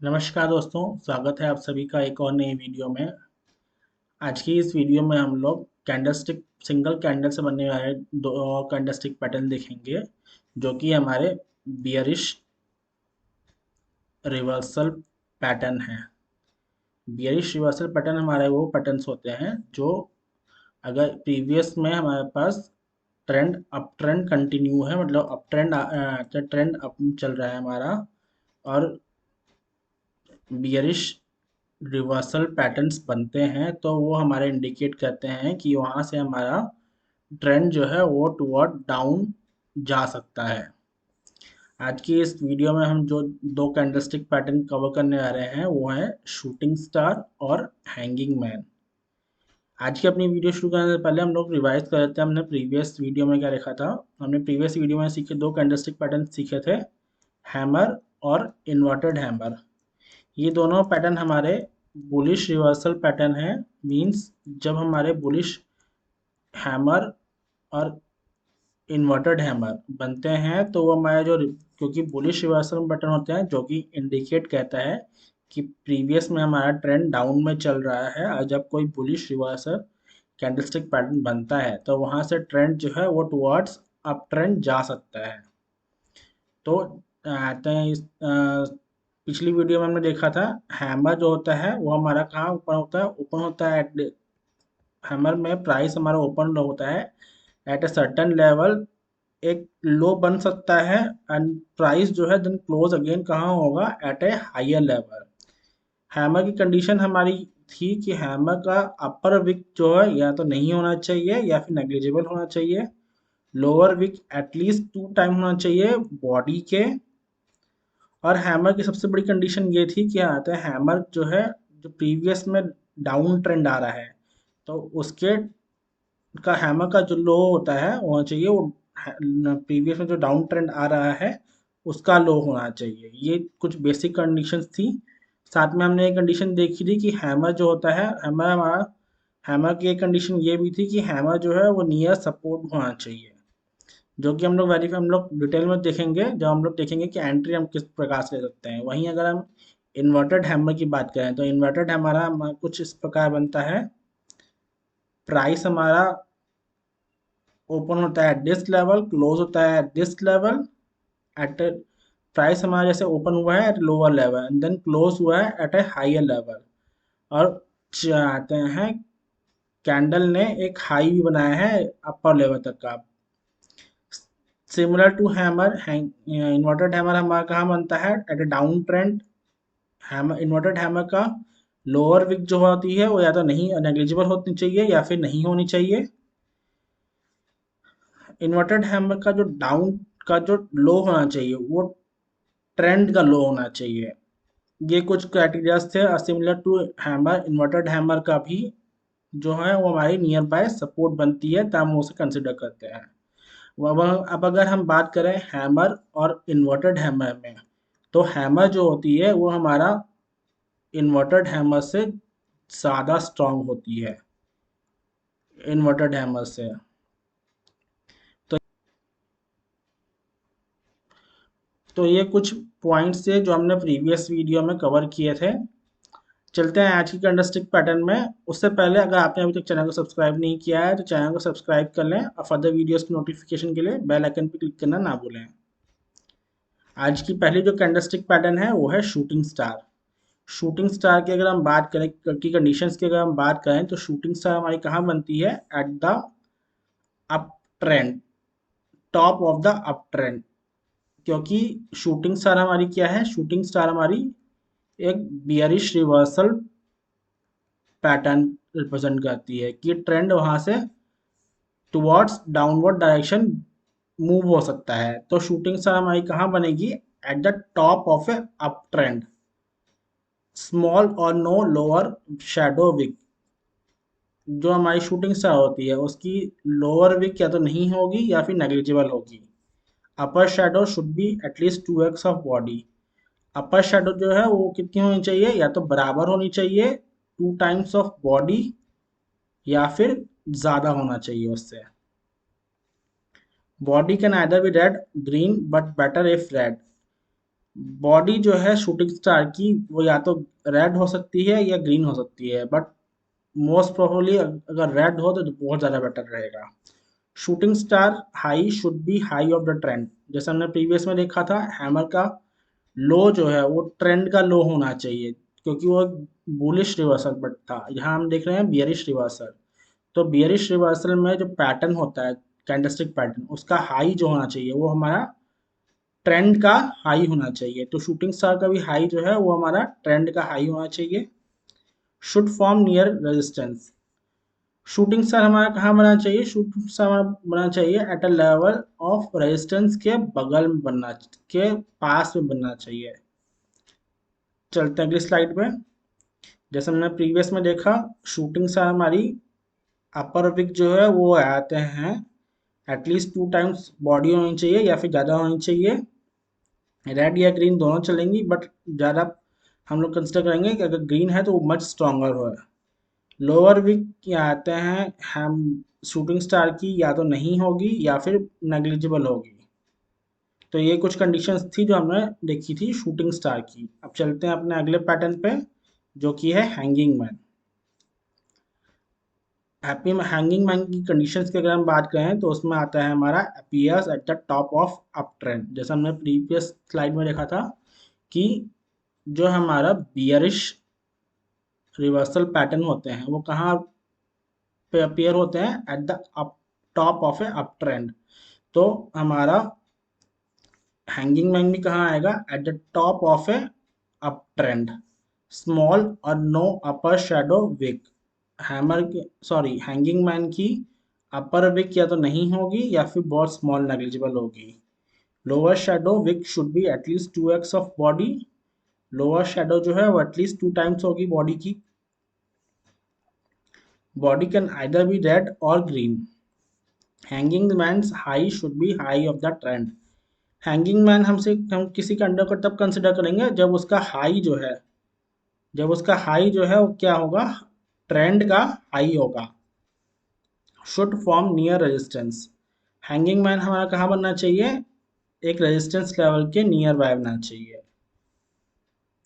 नमस्कार दोस्तों, स्वागत है आप सभी का एक और नई वीडियो में। आज की इस वीडियो में हम लोग कैंडलस्टिक सिंगल कैंडल से बनने वाले दो कैंडलस्टिक पैटर्न देखेंगे, जो कि हमारे बियरिश रिवर्सल पैटर्न है। बियरिश रिवर्सल पैटर्न हमारे वो पैटर्न्स होते हैं जो अगर प्रीवियस में हमारे पास ट्रेंड अप ट्रेंड कंटिन्यू है, मतलब अप ट्रेंड ट्रेंड अप चल रहा है हमारा, और बियरिश रिवर्सल पैटर्न्स बनते हैं, तो वो हमारे इंडिकेट करते हैं कि वहाँ से हमारा ट्रेंड जो है वो टुवर्ड डाउन जा सकता है। आज की इस वीडियो में हम जो दो कैंडलस्टिक पैटर्न कवर करने आ रहे हैं वो है शूटिंग स्टार और हैंगिंग मैन। आज की अपनी वीडियो शुरू करने से पहले हम लोग रिवाइज कर लेते हैं हमने प्रीवियस वीडियो में क्या लिखा था। हमने प्रीवियस वीडियो में सीखे दो कैंडलस्टिक पैटर्न सीखे थे, हैमर और इन्वर्टेड हैमर। ये दोनों पैटर्न हमारे बुलिश रिवर्सल पैटर्न है। मींस जब हमारे बुलिश हैमर और इन्वर्टेड हैमर बनते हैं तो वो हमारे जो, क्योंकि बुलिश रिवर्सल पैटर्न होते हैं जो कि इंडिकेट कहता है कि प्रीवियस में हमारा ट्रेंड डाउन में चल रहा है, और जब कोई बुलिश रिवर्सल कैंडलस्टिक पैटर्न बनता है तो वहां से ट्रेंड जो है वो टुवर्ड्स अप ट्रेंड जा सकता है। तो आते हैं पिछली वीडियो में हमने देखा था हैमर जो होता है वो हमारा कहाँ ऊपर होता है, ओपन होता है। हैमर में प्राइस हमारा ओपन होता है एट अ सर्टेन लेवल, एक लो बन सकता है, एंड प्राइस जो है देन क्लोज अगेन कहाँ होगा, at a higher level. Hammer की कंडीशन हमारी थी कि हैमर का अपर विक जो है या तो नहीं होना चाहिए या फिर नेग्लिजिबल होना चाहिए, लोअर विक एटलीस्ट 2 टाइम होना चाहिए बॉडी के। और हैमर की सबसे बड़ी कंडीशन ये थी कि आता है हैमर जो है, जो प्रीवियस में डाउन ट्रेंड आ रहा है तो उसके का हैमर का जो लो होता है होना चाहिए वो प्रीवियस में जो डाउन ट्रेंड आ रहा है उसका लो होना चाहिए। ये कुछ बेसिक कंडीशंस थी। साथ में हमने एक कंडीशन देखी थी कि हैमर जो होता है, हैमर हमारा, हैमर की एक कंडीशन ये भी थी कि हैमर जो है वो नियर सपोर्ट होना चाहिए, जो कि हम लोग वेरीफाई हम लोग डिटेल में देखेंगे जब हम लोग देखेंगे कि एंट्री हम किस प्रकार से ले सकते हैं। वहीं अगर हम इन्वर्टेड हैमर की बात करें तो इन्वर्टेड हमारा कुछ इस प्रकार बनता है। प्राइस हमारा ओपन होता है दिस लेवल, क्लोज होता है दिस लेवल, एट प्राइस हमारा जैसे ओपन हुआ है at lower level and then close हुआ है एट ए हायर लेवल। और चाहते हैं कैंडल ने एक हाई भी बनाया है अपर लेवल तक का। Similar to hammer, inverted hammer हमारा कहाँ बनता है, at a down trend. Hammer, inverted hammer का लोअर विक जो होती है वो या तो नहीं नेग्लिजिबल होनी चाहिए या फिर नहीं होनी चाहिए। इन्वर्टेड हैमर का जो डाउन का जो लो होना चाहिए वो ट्रेंड का लो होना चाहिए। ये कुछ क्राइटेरियाज थे। Similar to hammer, inverted hammer का भी जो है वो हमारी नियर बाय सपोर्ट बनती है, तब हम उसे कंसिडर करते हैं। अब अगर हम बात करें हैमर और इन्वर्टेड हैमर में, तो हैमर जो होती है वो हमारा इन्वर्टेड हैमर से ज़्यादा स्ट्रांग होती है, इन्वर्टेड हैमर से। तो ये कुछ पॉइंट्स थे जो हमने प्रीवियस वीडियो में कवर किए थे। चलते हैं आज की कैंडलस्टिक पैटर्न में। उससे पहले अगर आपने अभी तक चैनल को सब्सक्राइब नहीं किया है तो चैनल को सब्सक्राइब कर लें और फर्दर वीडियोस की नोटिफिकेशन के लिए बेल आइकन पर क्लिक करना ना भूलें। आज की पहली जो कैंडलस्टिक पैटर्न है वो है शूटिंग स्टार। शूटिंग स्टार की अगर हम बात करें की कंडीशंस की अगर हम बात करें तो शूटिंग स्टार हमारी कहाँ बनती है, at the up trend, top of the up trend. क्योंकि शूटिंग स्टार हमारी क्या है, शूटिंग स्टार हमारी एक बियरिश रिवर्सल पैटर्न रिप्रेजेंट करती है कि ट्रेंड वहां से टुवर्ड्स डाउनवर्ड डायरेक्शन मूव हो सकता है। तो शूटिंग स्टार हमारी कहाँ बनेगी, eight the top of A up trend, small और नो लोअर शैडो विक। जो हमारी शूटिंग स्टार होती है उसकी लोअर विक या तो नहीं होगी या फिर नेग्लिजिबल होगी। अपर shadow should be at least 2x of body. Upper shadow जो है वो कितनी होनी चाहिए, या तो बराबर होनी चाहिए 2 टाइम्स ऑफ बॉडी या फिर ज़्यादा होना चाहिए उससे। Body can either be red green but better if red. Body जो है शूटिंग स्टार की वो या तो रेड हो सकती है या ग्रीन हो सकती है, बट मोस्ट प्रोबेबली अगर रेड हो तो बहुत ज़्यादा बेटर रहेगा। Shooting star high should be high of the trend. जैसे हमने प्रीवियस में देखा था, हैमर का लो जो है वो ट्रेंड का लो होना चाहिए, क्योंकि वो बुलिश रिवर्सल बट था। यहाँ हम देख रहे हैं बियरिश रिवर्सल। तो बियरिश रिवर्सल में जो पैटर्न होता है, कैंडलस्टिक पैटर्न, उसका हाई जो होना चाहिए वो हमारा ट्रेंड का हाई होना चाहिए। तो शूटिंग स्टार का भी हाई जो है वो हमारा ट्रेंड का हाई होना चाहिए। Should form near resistance. Shooting star हमारा कहाँ बनना चाहिए? शूटिंग स्टार हमारा बनना चाहिए at a level of resistance के बगल में बनना, के पास में बनना चाहिए। चलते हैं अगली स्लाइड में। जैसे हमने प्रीवियस में देखा, शूटिंग स्टार हमारी अपर विक जो है वो आते हैं एटलीस्ट 2 टाइम्स बॉडी होनी चाहिए या फिर ज़्यादा होनी चाहिए। रेड या ग्रीन दोनों चलेंगी, बट ज़्यादा हम लोग कंसिडर करेंगे कि अगर ग्रीन है तो वो मच स्ट्रॉन्गर हो। लोअर विक क्या आते हैं, हम शूटिंग स्टार की या तो नहीं होगी या फिर नेग्लिजिबल होगी। तो ये कुछ कंडीशंस थी जो हमने देखी थी शूटिंग स्टार की। अब चलते हैं अपने अगले पैटर्न पे, जो कि है hanging man. Happy hanging man की कंडीशंस की अगर हम बात करें तो उसमें आता है हमारा appears eight the top of up trend. जैसा हमने प्रीवियस स्लाइड में देखा था कि जो हमारा बियरिश रिवर्सल पैटर्न होते हैं वो कहाँ पे अपीयर होते हैं? At the up top of A up trend. तो हमारा हैंगिंग मैन भी कहाँ आएगा? Eight the top of A up trend. Small और नो अपर शेडो विक। हैमर की सॉरी हैंगिंग मैन की अपर विक या तो नहीं होगी या फिर बहुत स्मॉल नेग्लिजिबल होगी। Lower shadow wick should be at least 2x of body. Lower shadow जो है वो एटलीस्ट 2 टाइम्स होगी बॉडी की। Body can either be red or green. Hanging man's high should be high of the trend. Hanging man हम किसी के under को तब कंसिडर करेंगे जब उसका हाई जो है वो क्या होगा? ट्रेंड का हाई होगा। Should form near resistance. Hanging man हमारा कहाँ बनना चाहिए? एक रेजिस्टेंस लेवल के नियर बाय बनना चाहिए।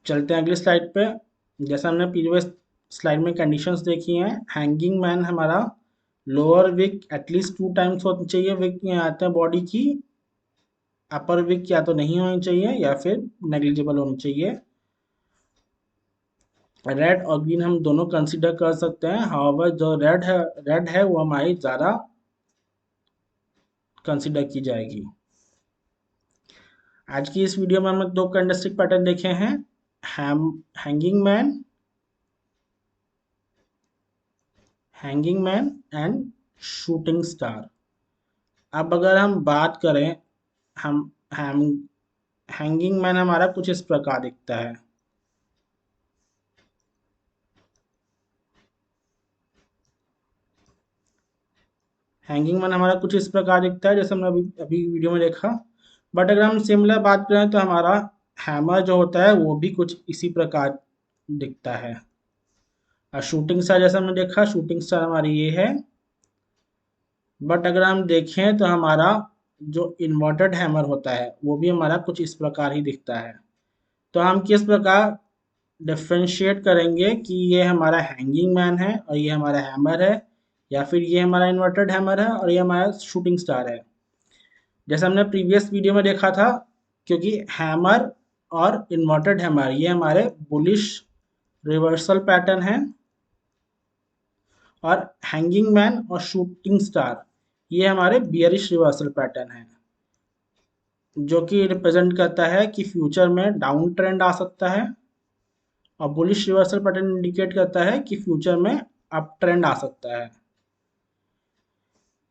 चलते हैं अगली स्लाइड पे। जैसा हमने प्रीवियस स्लाइड में कंडीशंस देखी हैं, हैंगिंग मैन हमारा लोअर विक एटलीस्ट 2 टाइम्स होनी चाहिए विक में आते हैं बॉडी की। अपर विक या तो नहीं होनी चाहिए या फिर नेग्लिजिबल होनी चाहिए। रेड और ग्रीन हम दोनों कंसीडर कर सकते हैं, हाउएवर जो रेड है वो हमारी ज़्यादा कंसीडर की जाएगी। आज की इस वीडियो में हमने 2 कैंडलस्टिक पैटर्न देखे हैं, hanging man and shooting star. अब अगर हम बात करें, हम हैंगिंग मैन हमारा कुछ इस प्रकार दिखता है। हैंगिंग मैन हमारा कुछ इस प्रकार दिखता है जैसे हमने अभी अभी वीडियो में देखा। बट अगर हम सिमिलर बात करें तो हमारा हैमर जो होता है वो भी कुछ इसी प्रकार दिखता है। और शूटिंग स्टार जैसा हमने देखा, शूटिंग स्टार हमारी ये है। बट अगर हम देखें तो हमारा जो इन्वर्टेड हैमर होता है वो भी हमारा कुछ इस प्रकार ही दिखता है। तो हम किस प्रकार डिफ्रेंशिएट करेंगे कि ये हमारा हैंगिंग मैन है और ये हमारा हैमर है, या फिर ये हमारा इन्वर्टेड हैमर है और ये हमारा शूटिंग स्टार है? जैसे हमने प्रीवियस वीडियो में देखा था, क्योंकि हैमर और इन्वर्टेड हैमर ये हमारे बुलिश रिवर्सल पैटर्न है, और हैंगिंग मैन और शूटिंग स्टार ये हमारे बियरिश रिवर्सल पैटर्न है, जो कि रिप्रेजेंट करता है कि फ्यूचर में डाउन ट्रेंड आ सकता है, और बुलिश रिवर्सल पैटर्न इंडिकेट करता है कि फ्यूचर में अप ट्रेंड आ सकता है।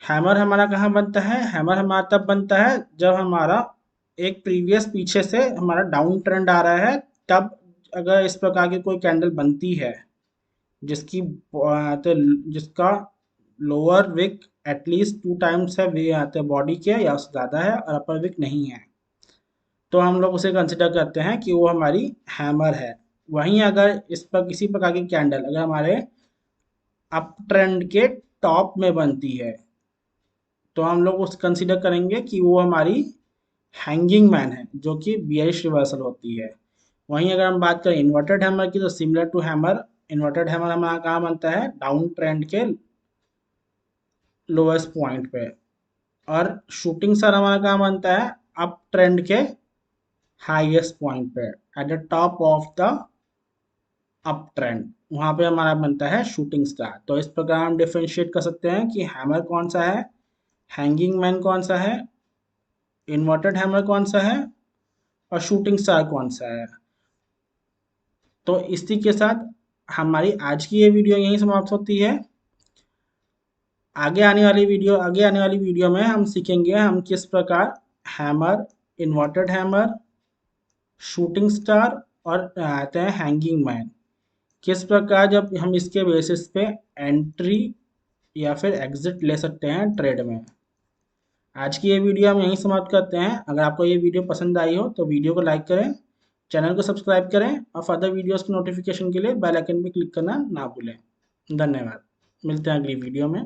हैमर हमारा कहाँ बनता है? हैमर हमारा तब बनता है जब हमारा एक प्रीवियस पीछे से हमारा डाउन ट्रेंड आ रहा है, तब अगर इस प्रकार की कोई कैंडल बनती है जिसकी तो जिसका लोअर विक एटलीस्ट 2 टाइम्स है वे आते हैं बॉडी के या उससे ज़्यादा है और अपर विक नहीं है, तो हम लोग उसे कंसिडर करते हैं कि वो हमारी हैमर है। वहीं अगर इस पर किसी प्रकार की कैंडल अगर हमारे अप ट्रेंड के टॉप में बनती है तो हम लोग उस कंसिडर करेंगे कि वो हमारी हैंगिंग मैन है जो कि बियरिश रिवर्सल होती है। वहीं अगर हम बात करें इन्वर्टेड हैमर की तो similar to hammer, inverted hammer हमारा कहाँ बनता है, डाउन ट्रेंड के लोएस्ट पॉइंट पे, और शूटिंग स्टार हमारा कहाँ बनता है, अप ट्रेंड के हाईएस्ट पॉइंट पे, at the top of the up trend, वहां पे हमारा बनता है शूटिंग स्टार। तो इस प्रकार हम डिफरेंशिएट कर सकते हैं कि हैमर कौन सा है, हैंगिंग मैन कौन सा है, इन्वर्टेड हैमर कौन सा है, और शूटिंग स्टार कौन सा है। तो इसी के साथ हमारी आज की ये वीडियो यहीं समाप्त होती है। आगे आने वाली वीडियो में हम सीखेंगे हम किस प्रकार hammer, inverted hammer, shooting star और आते हैं हैंगिंग मैन, किस प्रकार जब हम इसके बेसिस पे एंट्री या फिर एग्जिट ले सकते हैं ट्रेड में। आज की ये वीडियो हम यहीं समाप्त करते हैं। अगर आपको ये वीडियो पसंद आई हो तो वीडियो को लाइक करें, चैनल को सब्सक्राइब करें और फर्दर वीडियोस की नोटिफिकेशन के लिए बेल आइकन पे क्लिक करना ना भूलें। धन्यवाद, मिलते हैं अगली वीडियो में।